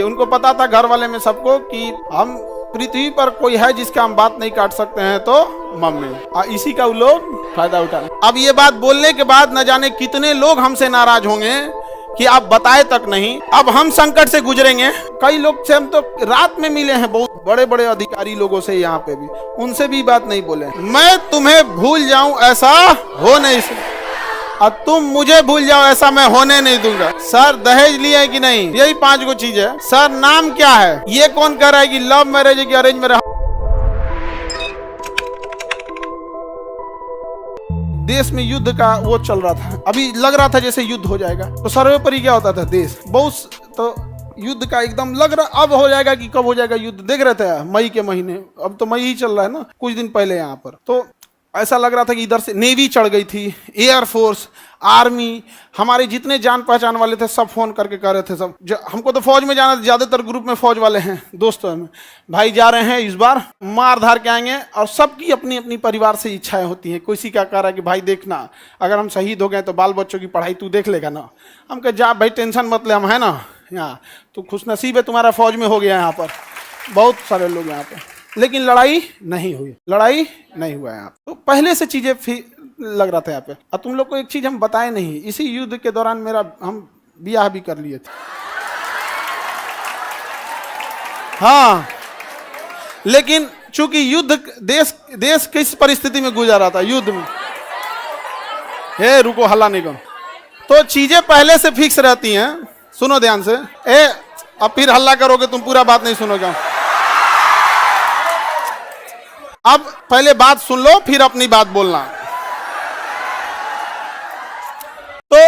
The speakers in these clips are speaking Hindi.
उनको पता था घर वाले में सबको कि हम पृथ्वी पर कोई है जिसका हम बात नहीं काट सकते हैं तो मम्मी। इसी का वो लोग फायदा उठा। अब ये बात बोलने के बाद न जाने कितने लोग हमसे नाराज होंगे कि आप बताए तक नहीं। अब हम संकट से गुजरेंगे। कई लोग से हम तो रात में मिले हैं, बहुत बड़े बड़े अधिकारी लोगों से यहाँ पे भी, उनसे भी बात नहीं बोले। मैं तुम्हें भूल जाऊं ऐसा हो नहीं सकता, और तुम मुझे भूल जाओ ऐसा मैं होने नहीं दूंगा। सर दहेज लिए है कि नहीं, यही 5 गो चीज है। सर नाम क्या है, ये कौन कह रहा है कि लव मैरिज है कि अरेंज मैरिज। देश में युद्ध का वो चल रहा था, अभी लग रहा था जैसे युद्ध हो जाएगा। तो सर्वोपरि क्या होता था, देश बहुत तो युद्ध का एकदम लग रहा, अब हो जाएगा कि कब हो जाएगा युद्ध। देख रहे थे मई के महीने, अब तो मई ही चल रहा है ना, कुछ दिन पहले यहाँ पर तो ऐसा लग रहा था कि इधर से नेवी चढ़ गई थी, एयरफोर्स, आर्मी, हमारे जितने जान पहचान वाले थे सब फोन करके कह रहे थे सब। हमको तो फौज में जाना, ज्यादातर ग्रुप में फौज वाले हैं दोस्तों में, भाई जा रहे हैं इस बार, मार धार के आएंगे। और सबकी अपनी अपनी परिवार से इच्छाएं होती हैं। किसी का कह रहा है कि भाई देखना अगर हम शहीद हो गए तो बाल बच्चों की पढ़ाई तू देख लेगा ना। हम कहे जा भाई टेंशन मत ले, हम है ना यहाँ, तो खुशनसीब है तुम्हारा फौज में हो गया यहाँ पर, बहुत सारे लोग यहाँ पे। लेकिन लड़ाई नहीं हुई, लड़ाई नहीं हुआ यहाँ। तो पहले से चीजें लग रहा था यहाँ पे। और तुम लोग को एक चीज हम बताए नहीं, इसी युद्ध के दौरान हम ब्याह भी कर लिए थे। हाँ, लेकिन चूंकि युद्ध देश किस परिस्थिति में गुजरा था युद्ध में, हे रुको हल्ला नहीं करो, तो चीजें पहले से फिक्स रहती हैं। सुनो ध्यान से, अब फिर हल्ला करोगे तुम पूरा बात नहीं सुनोगे। अब पहले बात सुन लो फिर अपनी बात बोलना। तो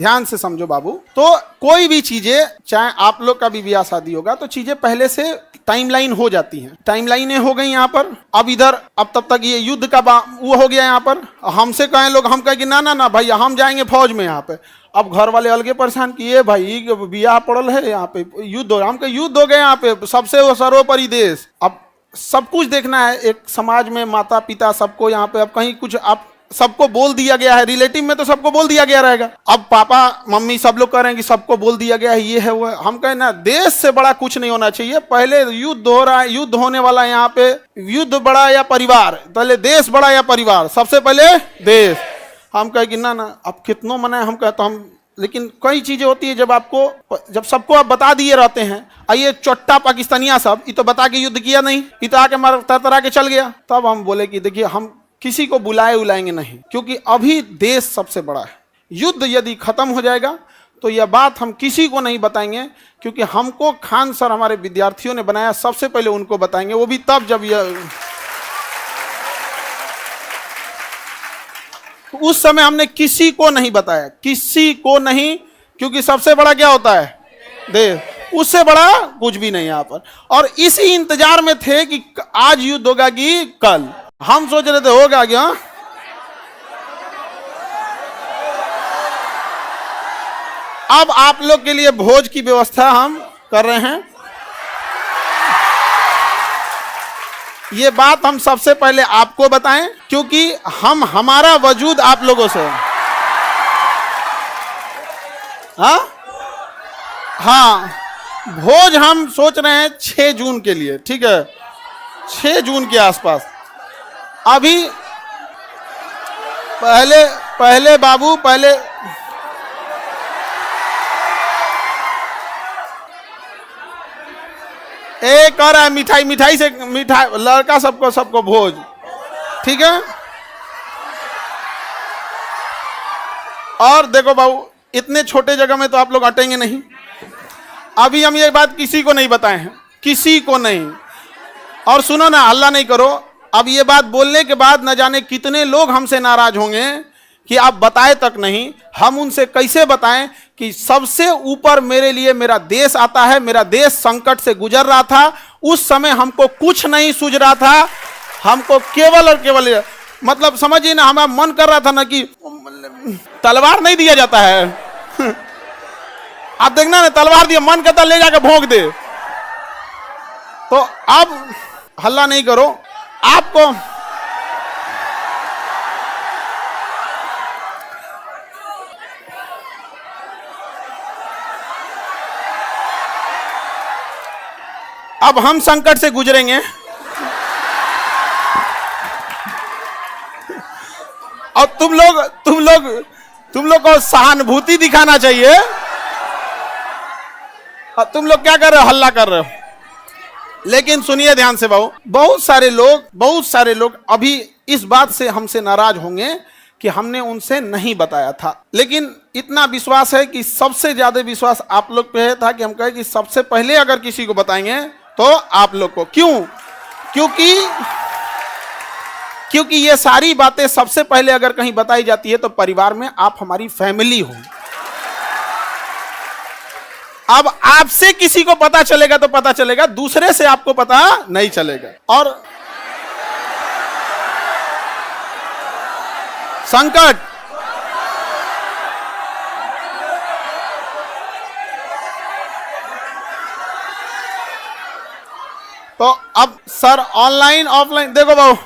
ध्यान से समझो बाबू, तो कोई भी चीजें, चाहे आप लोग का भी ब्याह शादी होगा तो चीजें पहले से टाइमलाइन हो जाती हैं। टाइमलाइनें हो गई यहाँ पर। अब इधर अब तब तक ये युद्ध का वो हो गया यहाँ पर। हमसे कहें लोग, हम कहें कि ना ना ना भाई हम जाएंगे फौज में यहाँ पे। अब घर वाले अलगे परेशान किए, भाई ब्याह पड़ल है यहाँ पे, युद्ध हो, हम कहे युद्ध हो गए यहाँ पे, सबसे वो सर्वोपरि देश। अब सब कुछ देखना है, एक समाज में माता पिता सबको यहाँ पे, अब कहीं कुछ आप सबको बोल दिया गया है, रिलेटिव में तो सबको बोल दिया गया रहेगा। अब पापा मम्मी सब लोग कह रहे हैं कि सबको बोल दिया गया है, ये है वो है। हम कहें ना, देश से बड़ा कुछ नहीं होना चाहिए। पहले युद्ध हो रहा है, युद्ध होने वाला है यहाँ पे, युद्ध बड़ा या परिवार, पहले देश बड़ा या परिवार, सबसे पहले देश। हम कहे कि ना ना अब कितनों मनाए, हम कहे तो हम, लेकिन कई चीजें होती है जब सबको आप बता दिए रहते हैं। ये चोट्टा पाकिस्तानिया सब, ये तो बता के युद्ध किया नहीं, ये तो आके मार तरतरा के चल गया। तब हम बोले कि देखिए हम किसी को बुलाएंगे नहीं, क्योंकि अभी देश सबसे बड़ा है। युद्ध यदि खत्म हो जाएगा तो यह बात हम किसी को नहीं बताएंगे, क्योंकि हमको खान सर हमारे विद्यार्थियों ने बनाया, सबसे पहले उनको बताएंगे, वो भी तब जब यह, उस समय हमने किसी को नहीं बताया, किसी को नहीं, क्योंकि सबसे बड़ा क्या होता है देश, उससे बड़ा कुछ भी नहीं यहाँ पर। और इसी इंतजार में थे कि आज युद्ध होगा कि कल। हम सोच रहे थे होगा क्या। अब आप लोग के लिए भोज की व्यवस्था हम कर रहे हैं। ये बात हम सबसे पहले आपको बताएं, क्योंकि हमारा वजूद आप लोगों से। हाँ, भोज हम सोच रहे हैं 6 जून के लिए, ठीक है, 6 जून के आसपास। अभी पहले बाबू, पहले एक कर रहा है मिठाई से, मिठाई लड़का सबको भोज, ठीक है। और देखो बाबू, इतने छोटे जगह में तो आप लोग अटेंगे नहीं। अभी हम ये बात किसी को नहीं बताए हैं, किसी को नहीं। और सुनो ना, हल्ला नहीं करो। अब ये बात बोलने के बाद न जाने कितने लोग हमसे नाराज होंगे कि आप बताए तक नहीं। हम उनसे कैसे बताएं कि सबसे ऊपर मेरे लिए मेरा देश आता है। मेरा देश संकट से गुजर रहा था, उस समय हमको कुछ नहीं सूझ रहा था, हमको केवल और केवल, मतलब समझिए ना, हमारा मन कर रहा था ना कि तलवार नहीं दिया जाता है आप देखना ना, तलवार दिया, मन करता ले जाकर भोंक दे। तो अब हल्ला नहीं करो। आपको अब हम संकट से गुजरेंगे और तुम लोग को सहानुभूति दिखाना चाहिए और तुम लोग क्या कर रहे हो, हल्ला कर रहे हो। लेकिन सुनिए ध्यान से बहु, बहुत सारे लोग अभी इस बात से हमसे नाराज होंगे कि हमने उनसे नहीं बताया था। लेकिन इतना विश्वास है कि सबसे ज्यादा विश्वास आप लोग पे था कि हम कहे कि सबसे पहले अगर किसी को बताएंगे तो आप लोग को। क्यों? क्योंकि ये सारी बातें सबसे पहले अगर कहीं बताई जाती है तो परिवार में आप हमारी फैमिली हो। अब आपसे किसी को पता चलेगा तो पता चलेगा, दूसरे से आपको पता नहीं चलेगा। और संकट तो अब सर ऑनलाइन ऑफलाइन देखो बाबू,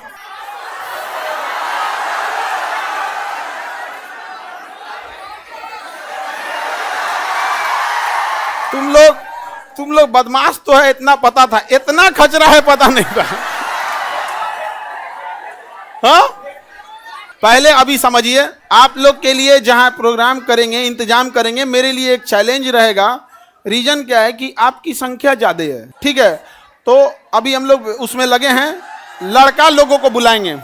तुम लोग बदमाश तो है, इतना पता था, इतना खचरा है पता नहीं था। हाँ, पहले अभी समझिए, आप लोग के लिए जहां प्रोग्राम करेंगे, इंतजाम करेंगे, मेरे लिए एक चैलेंज रहेगा। रीजन क्या है कि आपकी संख्या ज्यादा है, ठीक है? तो अभी हम लोग उसमें लगे हैं, लड़का लोगों को बुलाएंगे।